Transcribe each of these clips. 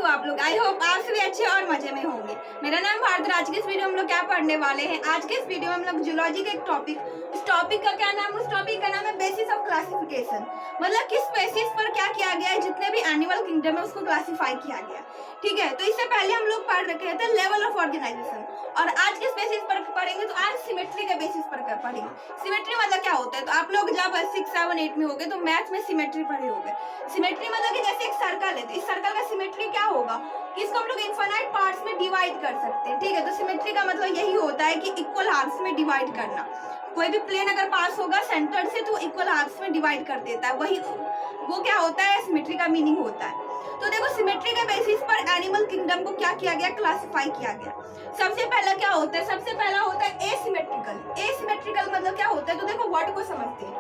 आप लोग? I hope आप सभी अच्छे और मजे में होंगे। मेरा नाम भारत और आज के इस वीडियो में हम लोग क्या पढ़ने वाले हैं। आज के इस वीडियो में हम लोग जूलॉजी का एक टॉपिक, उस टॉपिक का क्या नाम, उस टॉपिक का नाम है बेसिस ऑफ क्लासिफिकेशन। मतलब किस बेसिस पर क्या किया गया है, जितने भी एनिमल किंगडम है उसको क्लासीफाई किया गया। ठीक है, तो इससे पहले हम लोग पढ़ रखे थे लेवल ऑफ ऑर्गेनाइजेशन, और आज किस बेसिस पर पढ़ेंगे, तो आज सिमेट्री के बेसिस पर पढ़ेंगे। सिमेट्री मतलब क्या होता है, तो आप लोग जब 6, 7, 8 में होगे तो मैथ में सिमेट्री पढ़े होंगे। सिमेट्री मतलब कि जैसे एक सर्कल है, तो इस सर्कल का सिमेट्री क्या होगा कि इसको हम लोग इनफाइनाइट पार्ट्स में डिवाइड कर सकते हैं। ठीक है, तो सिमेट्री का मतलब यही होता है कि इक्वल हाफ्स में डिवाइड करना। कोई भी प्लेन अगर पास होगा सेंटर से तो इक्वल हाफ्स में डिवाइड कर देता है, वही वो क्या होता है, सिमेट्री का मीनिंग होता है। तो देखो, सिमेट्री के बेसिस पर एनिमल किंगडम को क्या किया गया, क्लासिफाई किया गया। सबसे पहला क्या होता है, सबसे पहला होता है एसिमेट्रिकल। एसिमेट्रिकल मतलब क्या होता है, तो देखो वर्ड को समझते हैं।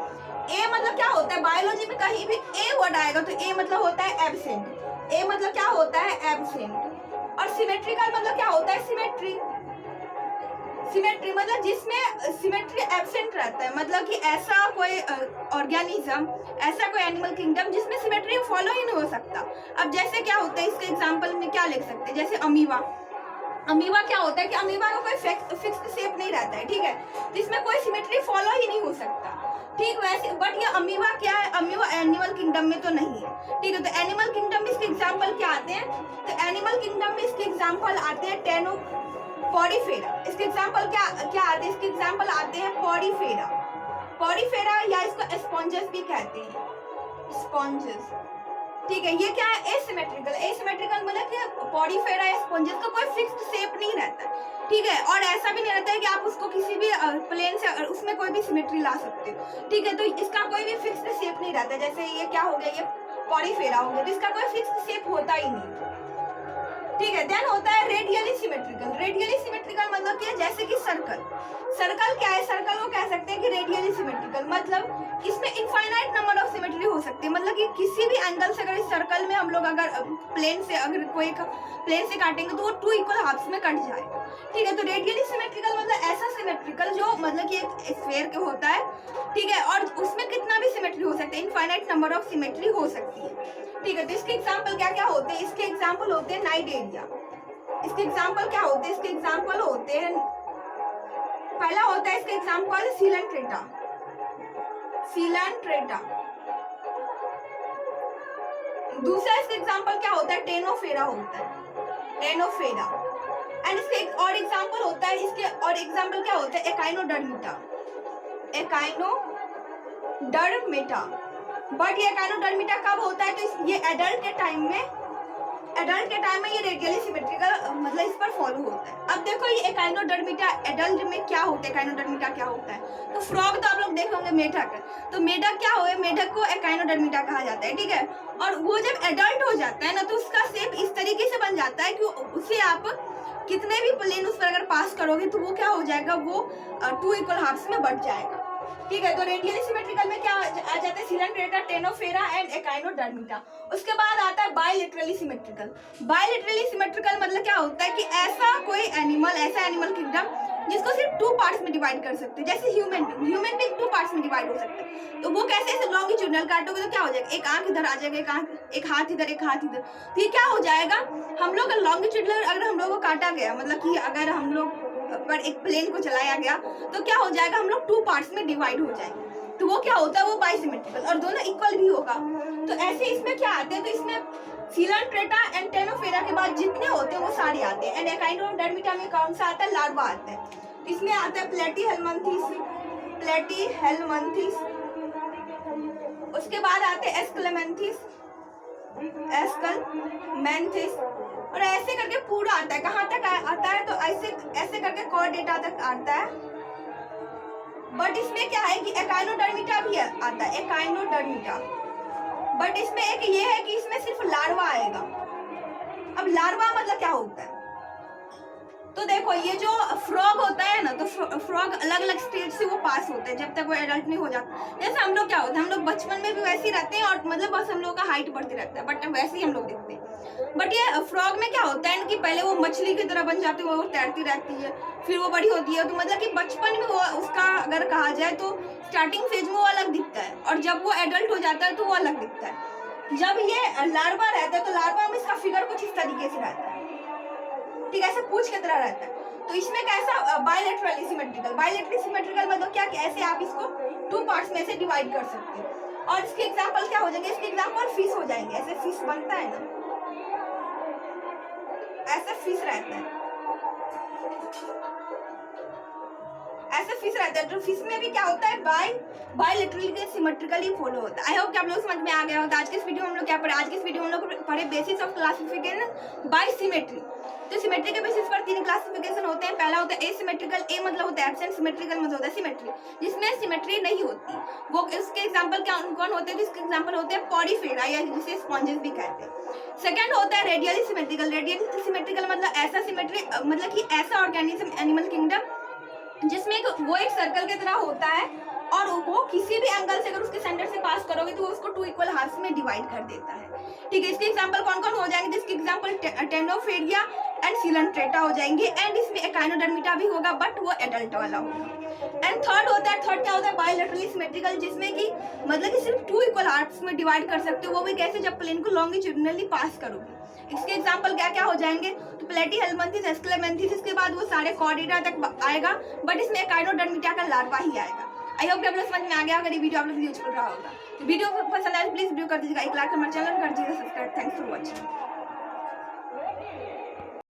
ए मतलब क्या होता है, बायोलॉजी में कहीं भी ए वर्ड आएगा तो ए मतलब होता है एब्सेंट। ए मतलब क्या होता है, एब्सेंट। और सिमेट्रिकल मतलब क्या होता है, सिमेट्री। सिमेट्री मतलब जिसमें सिमेट्री एब्सेंट रहता है, मतलब कि ऐसा कोई ऑर्गेनिज्म, ऐसा कोई एनिमल किंगडम जिसमें सिमेट्री फॉलो ही नहीं हो सकता। अब जैसे क्या होता है, इसके एग्जांपल में क्या लिख सकते हैं, जैसे अमीबा। अमीबा क्या होता है कि अमीबा का कोई फिक्स्ड शेप नहीं रहता है। ठीक है, तो इसमें कोई सिमेट्री फॉलो ही नहीं हो सकता। ठीक वैसे, बट ये अमीबा क्या है, अमीबा एनिमल किंगडम में तो नहीं है। ठीक है, तो एनिमल किंगडम में इसके एग्जांपल क्या आते हैं, तो एनिमल किंगडम में इसके एग्जांपल आते हैं टेनो पॉडीफेरा। इसके एग्जांपल क्या क्या आते हैं, इसके एग्जांपल आते हैं पॉडीफेरा। पॉडीफेरा या इसको स्पॉन्जेस भी कहते हैं, स्पॉन्जेस। ठीक है, ये क्या है, एसिमेट्रिकल। एसिमेट्रिकल मतलब कि पॉडीफेरा या स्पॉन्जेस का कोई फिक्स्ड शेप नहीं रहता है। ठीक है, और ऐसा भी नहीं रहता है कि आप उसको किसी भी प्लेन से उसमें कोई भी सिमेट्री ला सकते हो। ठीक है, तो इसका कोई भी फिक्स्ड शेप नहीं रहता। जैसे ये क्या हो गया, ये पॉडीफेरा हो गया, तो इसका कोई फिक्स्ड शेप होता ही नहीं। ठीक है, देन होता है रेडियली सिमेट्रिकल। रेडियली सिमेट्रिकल मतलब क्या है, जैसे कि सर्कल। सर्कल क्या है, सर्कल को कह सकते हैं कि रेडियली सिमेट्रिकल, मतलब इसमें इनफाइनाइट नंबर ऑफ सिमेट्री हो सकती है। मतलब कि किसी भी एंगल से अगर इस सर्कल में हम लोग अगर प्लेन से अगर कोई प्लेन से काटेंगे तो वो 2 इक्वल हाफ्स में कट जाएगा। ठीक है, तो रेडियली सिमेट्रिकल मतलब ऐसा सिमेट्रिकल जो मतलब कि एक स्फीयर के होता है। ठीक है, और उसमें कितना भी सिमेट्री हो सकता है, इनफाइनाइट नंबर ऑफ सिमेट्री हो सकती है। ठीक है, तो इसके एग्जाम्पल क्या क्या होते हैं, इसके एग्जाम्पल होते हैं नाइट एरिया। इसके एग्जाम्पल क्या होते हैं, इसके एग्जाम्पल होते हैं, पहला होता है इसके एग्जाम्पल सीलेंट्रेटा। सीलेंट्रेटा। दूसरा इसके एग्जाम्पल क्या होता है, टेनोफेरा होता है, टेनोफेरा। एंड इसके एक और एग्जाम्पल होता है, इसके और एग्जाम्पल क्या होता है, एकाइनोडर्मिटा। एकाइनोडर्मिटा। बट ये एकाइनोडर्मिटा कब होता है, तो ये एडल्ट के टाइम में ये रेडियली सिमेट्रिकल मतलब इस पर फॉलो होता है। अब देखो ये एकाइनोडर्मिटा एडल्ट में क्या होता है, एकाइनोडर्मिटा क्या होता है, तो फ्रॉग तो आप लोग देख होंगे, मेढक। तो मेढक क्या हुए, मेढक को एकाइनोडर्मिटा कहा जाता है। ठीक है, और वो जब एडल्ट हो जाता है ना, तो उसका शेप इस तरीके से बन जाता है कि उसे आप कितने भी प्लेन उस पर अगर पास करोगे तो वो क्या हो जाएगा, वो 2 इक्वल हाफ्स में बढ़ जाएगा। ठीक है, तो रेडियली सिमेट्रिकल में क्या आ जाता है, सीलेंट्रेटा, टेनोफेरा एंड एकाइनोडर्मिटा। उसके बाद आता है बायलेटरली सिमेट्रिकल। बायलेटरली सिमेट्रिकल मतलब क्या होता है कि ऐसा कोई एनिमल, ऐसा एनिमल किंगडम जिसको सिर्फ 2 पार्ट्स में डिवाइड कर सकते हैं। जैसे ह्यूमन भी 2 पार्ट्स में डिवाइड हो सकते हैं। तो वो कैसे, ऐसे लॉन्गिट्यूडनल काटोगे तो क्या हो जाएगा, एक आंख इधर आ जाएगा, एक हाथ इधर, एक हाथ इधर। तो ये क्या हो जाएगा, हम लोग लॉन्गिट्यूडनल अगर हम लोग को काटा गया, मतलब कि अगर हम लोग पर एक प्लेन को चलाया गया तो क्या हो जाएगा, हम लोग 2 पार्ट्स में डिवाइड हो जाएंगे। तो वो क्या होता है, वो बाइसिमेट्रिकल, और दोनों इक्वल भी होगा। तो ऐसे इसमें क्या आते हैं, तो इसमें सीलेंट्रेटा एंड टेनोफेरा के बाद जितने होते हैं वो सारे आते हैं। एंड एकाइनोडर्मिटा में कौन सा आता है, लार्वा आता है। इसमें आता है प्लेटीहेल्मिन्थेस। उसके बाद आते हैं एस्कलेमेंथिस, और ऐसे करके पूरा आता है। कहाँ तक आता है, तो ऐसे करके कॉर्डेटा तक आता है। बट इसमें क्या है कि एकाइनोडर्मिटा भी आता है, एकाइनोडर्मिटा। बट इसमें एक ये है कि इसमें सिर्फ लार्वा आएगा। अब लार्वा मतलब क्या होता है, तो देखो ये जो फ्रॉग होता है ना, तो फ्रॉग अलग अलग स्टेज से वो पास होते हैं जब तक वो एडल्ट नहीं हो जाता। जैसे हम लोग क्या होता है, हम लोग बचपन में भी वैसे ही रहते हैं, और मतलब बस हम लोग का हाइट बढ़ती रहता है, बट वैसे ही हम लोग दिखते हैं। बट ये फ्रॉग में क्या होता है कि पहले वो मछली की तरह बन जाती है, वो तैरती रहती है, फिर वो बड़ी होती है। तो मतलब कि बचपन में वो उसका अगर कहा जाए तो स्टार्टिंग फेज में वो अलग दिखता है, और जब वो एडल्ट हो जाता है तो वो अलग दिखता है। जब ये लार्वा रहता है तो लार्वा में इसका फिगर कुछ इस तरीके से रहता है, ठीक है, ऐसे पूंछ की तरह रहता है। तो इसमें कैसा बायलैटरल सिमेट्रिकल, बायलैटरल सिमेट्रिकल मतलब क्या कि ऐसे आप इसको 2 पार्ट्स में से डिवाइड कर सकते हो। और इसके एग्जांपल क्या हो जाएंगे, इसके एग्जांपल फिश हो जाएंगे। ऐसे फिश बनता है ना, ऐसे फिश रहता है, ऐसे फिश रहता है। तो फिश में भी क्या होता है, बायलैटरली सिमेट्रिकली फॉलो होता है। आई होप कि आप लोग समझ में आ गया होगा। आज के इस वीडियो में हम लोग क्या पढ़े, आज के इस वीडियो में हम लोग पढ़े basis of classification by symmetry. तो सिमेट्री के बेसिस पर 3 क्लासिफिकेशन होते हैं। पहला होता है एसिमेट्रिकल, ए मतलब होता है एब्सेंट, सिमेट्रिकल मतलब होता है सिमेट्री, जिसमें सिमेट्री नहीं होती। वो इसके एग्जांपल क्या कौन होते हैं, इसके एग्जांपल होते हैं पॉरीफेरा या जिसे स्पॉन्जेस भी कहते हैं। सेकंड होता है रेडियली सिमेट्रिकल, रेडियली सिमेट्रिकल मतलब ऐसा सिमेट्री मतलब कि ऐसा ऑर्गेनिज्म एनिमल किंगडम जिसमें वो एक सर्कल की तरह होता है और वो किसी भी एंगल से अगर उसके सेंटर से पास करोगे तो वो उसको 2 इक्वल हाफ्स में डिवाइड कर देता है, ठीक है। इसके एग्जांपल कौन कौन हो जाएंगे, जिसके एग्जांपल टेनोफेरिया एंड सिलेंट्रेटा हो जाएंगे। एंड इसमें एकाइनोडर्मिटा भी होगा बट वो एडल्ट वाला होगा। एंड थर्ड होता है, थर्ड क्या होता है, बायलैटरली सिमेट्रिकल, जिसमें कि मतलब कि सिर्फ 2 इक्वल हाफ्स में डिवाइड कर सकते हो। वो भी कैसे, जब प्लेन को लॉन्गिट्यूडिनली पास करोगे। इसके एग्जांपल क्या क्या हो जाएंगे, तो प्लेटीहेल्मिन्थेस, एस्क्लेमेंथिस, इसके बाद वो सारे कॉर्डेटा तक आएगा बट इसमें एकाइनोडर्मिटा का लार्वा ही आएगा। आई होप कि आप लोग समझ में आ गया। अगर ये वीडियो आप लोग यूजफुल रहा होगा तो वीडियो को पसंद आए प्लीज वीडियो कर दीजिएगा, एक लाइक, हमारे चैनल कर दीजिएगा सब्सक्राइब। Thanks for watching.